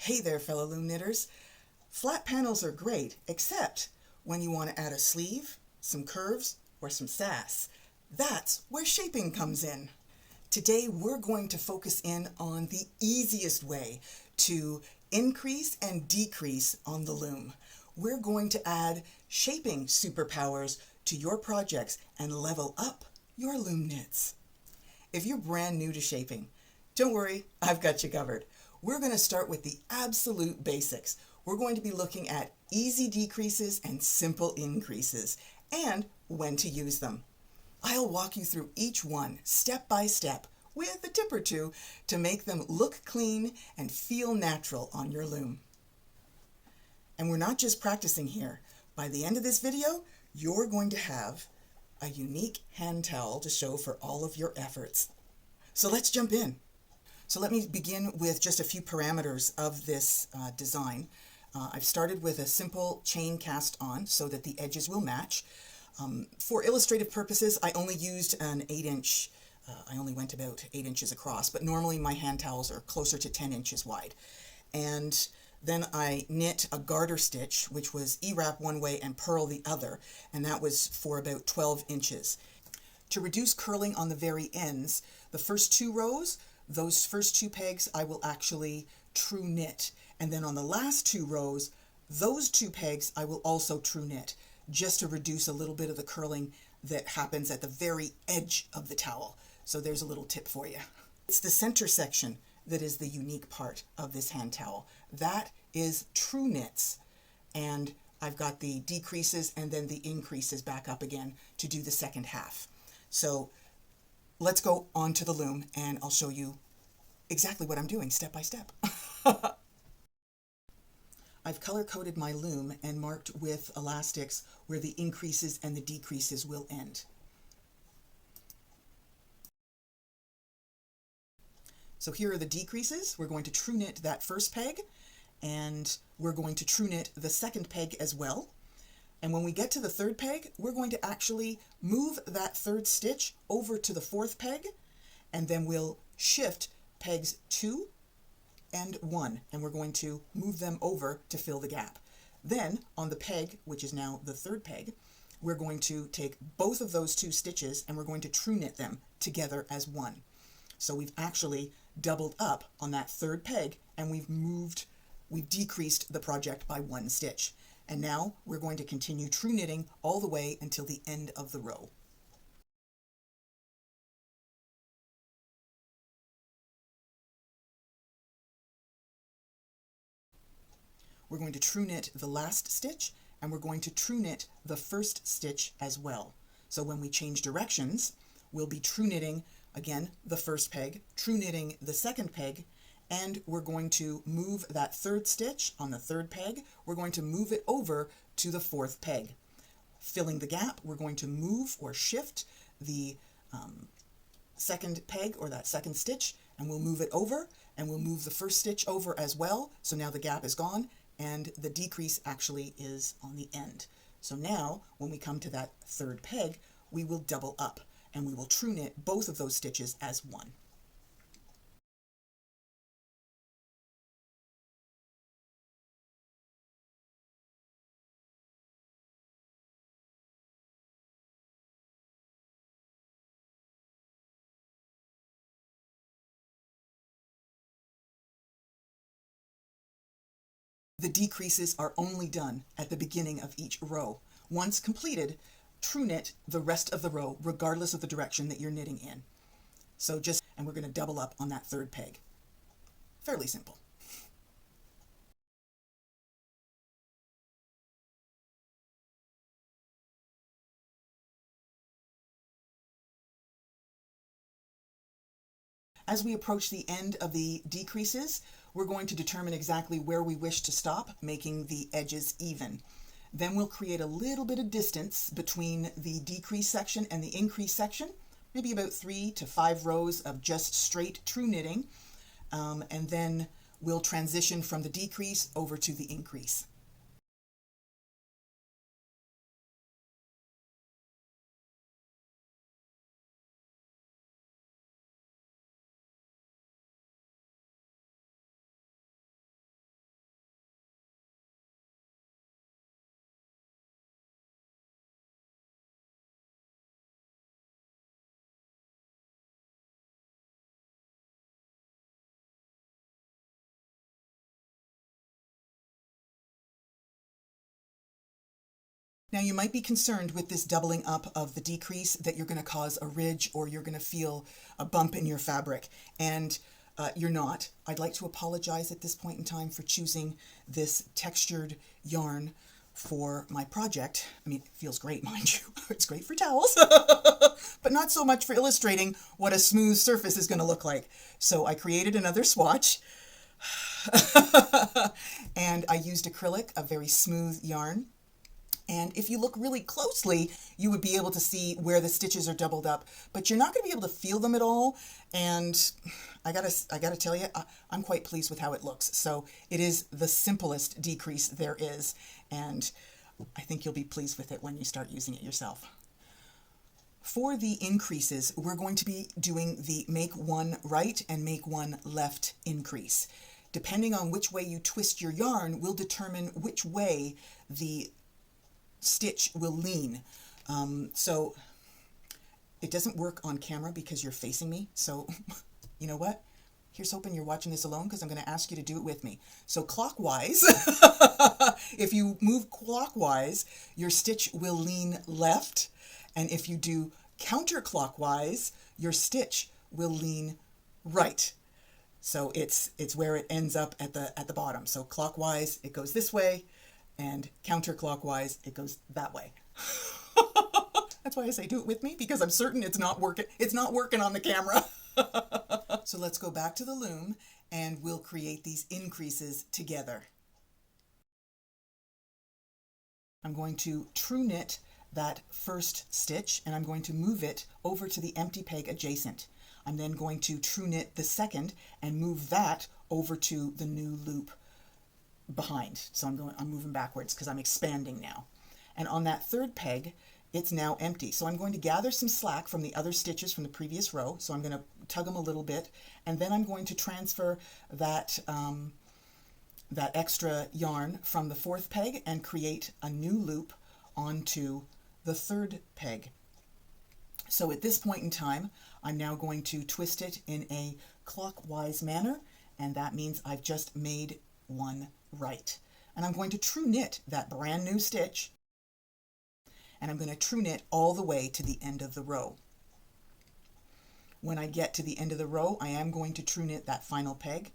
Hey there, fellow loom knitters. Flat panels are great, except when you want to add a sleeve, some curves, or some sass. That's where shaping comes in. Today, we're going to focus in on the easiest way to increase and decrease on the loom. We're going to add shaping superpowers to your projects and level up your loom knits. If you're brand new to shaping, don't worry, I've got you covered. We're going to start with the absolute basics. We're going to be looking at easy decreases and simple increases, and when to use them. I'll walk you through each one step by step with a tip or two to make them look clean and feel natural on your loom. And we're not just practicing here. By the end of this video, you're going to have a unique hand towel to show for all of your efforts. So let's jump in. So let me begin with just a few parameters of this design. I've started with a simple chain cast on so that the edges will match. For illustrative purposes, I only used an 8-inch, I only went about 8 inches across, but normally my hand towels are closer to 10 inches wide. And then I knit a garter stitch, which was E-wrap one way and purl the other, and that was for about 12 inches. To reduce curling on the very ends, the first 2 rows, those first 2 pegs I will actually true knit, and then on the last 2 rows, those 2 pegs I will also true knit, just to reduce a little bit of the curling that happens at the very edge of the towel. So there's a little tip for you. It's the center section that is the unique part of this hand towel. That is true knits, and I've got the decreases and then the increases back up again to do the second half. So let's go on to the loom and I'll show you exactly what I'm doing step by step. I've color-coded my loom and marked with elastics where the increases and the decreases will end. So here are the decreases. We're going to true knit that first peg, and we're going to true knit the second peg as well. And when we get to the third peg, we're going to actually move that third stitch over to the fourth peg, and then we'll shift pegs 2 and 1, and we're going to move them over to fill the gap. Then on the peg, which is now the third peg, we're going to take both of those 2 stitches and we're going to true knit them together as one. So we've actually doubled up on that third peg, and we've decreased the project by 1 stitch. And now we're going to continue true knitting all the way until the end of the row. We're going to true knit the last stitch, and we're going to true knit the first stitch as well. So when we change directions, we'll be true knitting again the first peg, true knitting the second peg, and we're going to move that third stitch on the third peg. We're going to move it over to the fourth peg. Filling the gap, we're going to move or shift the second peg or that second stitch, and we'll move it over, and we'll move the first stitch over as well. So now the gap is gone, and the decrease actually is on the end. So now when we come to that third peg, we will double up, and we will true knit both of those stitches as one. The decreases are only done at the beginning of each row. Once completed, true knit the rest of the row regardless of the direction that you're knitting in. So and we're going to double up on that third peg. Fairly simple. As we approach the end of the decreases, we're going to determine exactly where we wish to stop, making the edges even. Then we'll create a little bit of distance between the decrease section and the increase section, maybe about 3 to 5 rows of just straight true knitting, and then we'll transition from the decrease over to the increase. Now you might be concerned with this doubling up of the decrease that you're going to cause a ridge or you're going to feel a bump in your fabric, and you're not. I'd like to apologize at this point in time for choosing this textured yarn for my project. I mean, it feels great, mind you. It's great for towels, but not so much for illustrating what a smooth surface is going to look like. So I created another swatch and I used acrylic, a very smooth yarn. And if you look really closely, you would be able to see where the stitches are doubled up, but you're not going to be able to feel them at all. And I gotta tell you, I'm quite pleased with how it looks. So it is the simplest decrease there is, and I think you'll be pleased with it when you start using it yourself. For the increases, we're going to be doing the make one right and make one left increase. Depending on which way you twist your yarn will determine which way the stitch will lean. So it doesn't work on camera because you're facing me. So you know what? Here's hoping you're watching this alone, because I'm going to ask you to do it with me. So clockwise, if you move clockwise, your stitch will lean left. And if you do counterclockwise, your stitch will lean right. So it's where it ends up at the bottom. So clockwise, it goes this way, and counterclockwise, it goes that way. That's why I say do it with me, because I'm certain it's not working. It's not working on the camera. So let's go back to the loom and we'll create these increases together. I'm going to true knit that first stitch and I'm going to move it over to the empty peg adjacent. I'm then going to true knit the second and move that over to the new loop behind. So I'm moving backwards because I'm expanding now. And on that third peg, it's now empty. So I'm going to gather some slack from the other stitches from the previous row. So I'm going to tug them a little bit, and then I'm going to transfer that that extra yarn from the fourth peg and create a new loop onto the third peg. So at this point in time, I'm now going to twist it in a clockwise manner, and that means I've just made one right. And I'm going to true knit that brand new stitch, and I'm going to true knit all the way to the end of the row. When I get to the end of the row, I am going to true knit that final peg.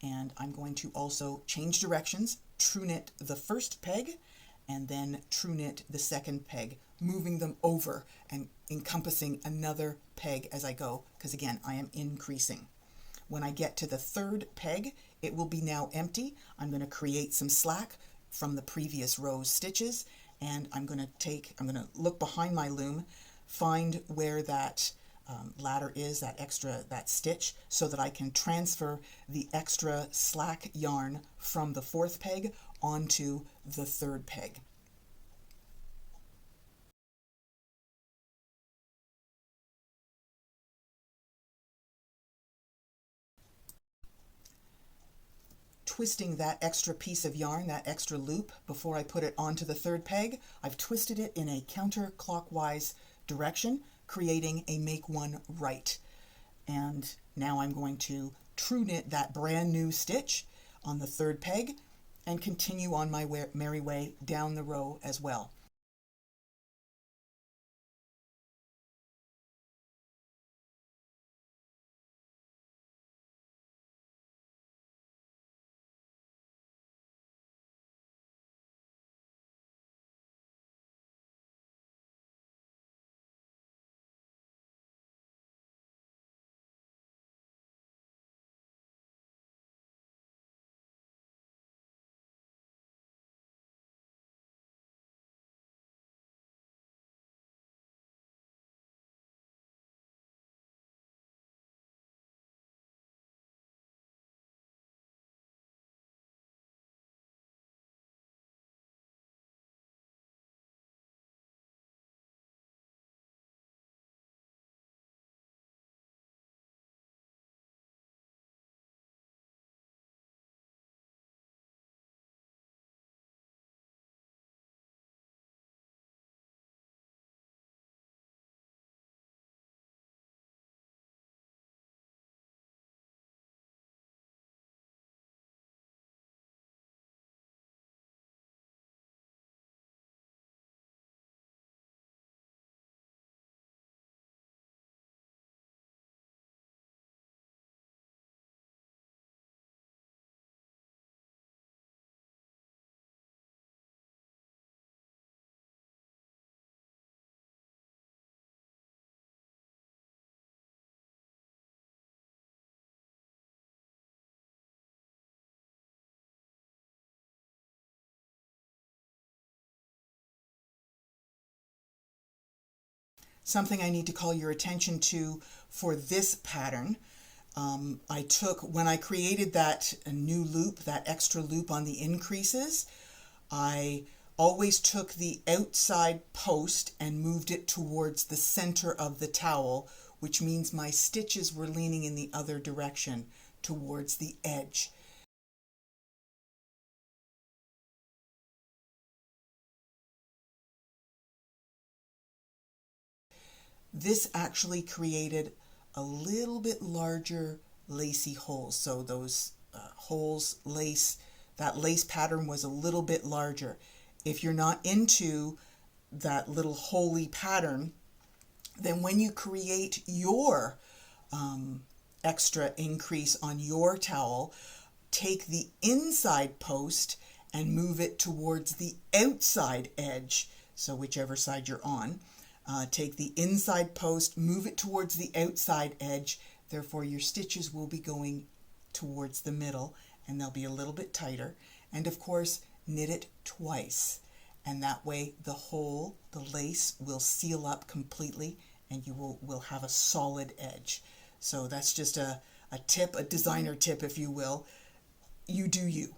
And I'm going to also change directions, true knit the first peg, and then true knit the second peg, moving them over and encompassing another peg as I go, because again, I am increasing. When I get to the third peg, it will be now empty. I'm going to create some slack from the previous row's stitches, and I'm going to look behind my loom, find where that ladder is, that stitch, so that I can transfer the extra slack yarn from the fourth peg onto the third peg. Twisting that extra piece of yarn, that extra loop, before I put it onto the third peg, I've twisted it in a counterclockwise direction, creating a make one right. And now I'm going to true knit that brand new stitch on the third peg and continue on my merry way down the row as well. Something I need to call your attention to for this pattern, when I created that new loop, that extra loop on the increases, I always took the outside post and moved it towards the center of the towel, which means my stitches were leaning in the other direction, towards the edge. This actually created a little bit larger lacy holes. So those holes, that lace pattern was a little bit larger. If you're not into that little holy pattern, then when you create your extra increase on your towel, take the inside post and move it towards the outside edge. So whichever side you're on, take the inside post, move it towards the outside edge. Therefore, your stitches will be going towards the middle and they'll be a little bit tighter. And of course, knit it twice. And that way the lace will seal up completely and you will have a solid edge. So that's just a tip, a designer tip, if you will. You do you.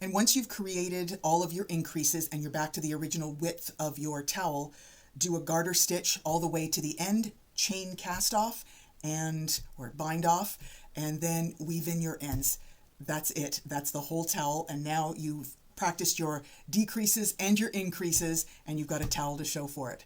And once you've created all of your increases and you're back to the original width of your towel, do a garter stitch all the way to the end, chain cast off or bind off, and then weave in your ends. That's it. That's the whole towel. And now you've practiced your decreases and your increases, and you've got a towel to show for it.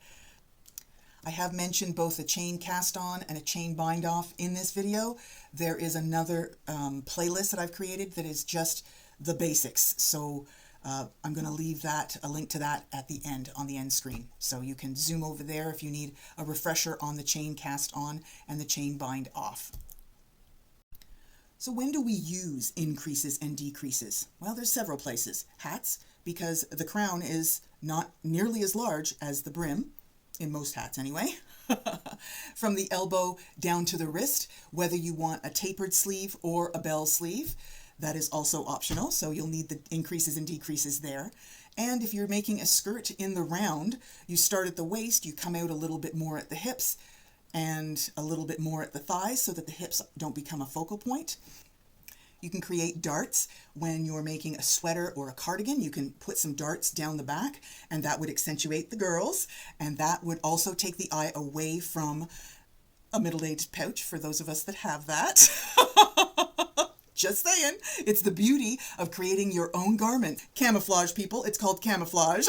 I have mentioned both a chain cast on and a chain bind off in this video. There is another playlist that I've created that is just the basics. So I'm going to leave a link to that at the end, on the end screen. So you can zoom over there if you need a refresher on the chain cast on and the chain bind off. So when do we use increases and decreases? Well, there's several places. Hats, because the crown is not nearly as large as the brim, in most hats anyway. From the elbow down to the wrist, whether you want a tapered sleeve or a bell sleeve, that is also optional, so you'll need the increases and decreases there. And if you're making a skirt in the round, you start at the waist, you come out a little bit more at the hips and a little bit more at the thighs so that the hips don't become a focal point. You can create darts when you're making a sweater or a cardigan. You can put some darts down the back and that would accentuate the girls, and that would also take the eye away from a middle-aged pouch for those of us that have that. Just saying, it's the beauty of creating your own garment. Camouflage, people, it's called camouflage.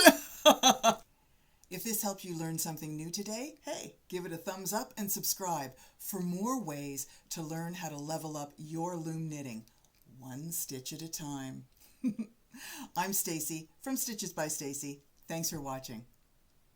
If this helped you learn something new today, hey, give it a thumbs up and subscribe for more ways to learn how to level up your loom knitting, one stitch at a time. I'm Stacey from Stitches by Stacey. Thanks for watching.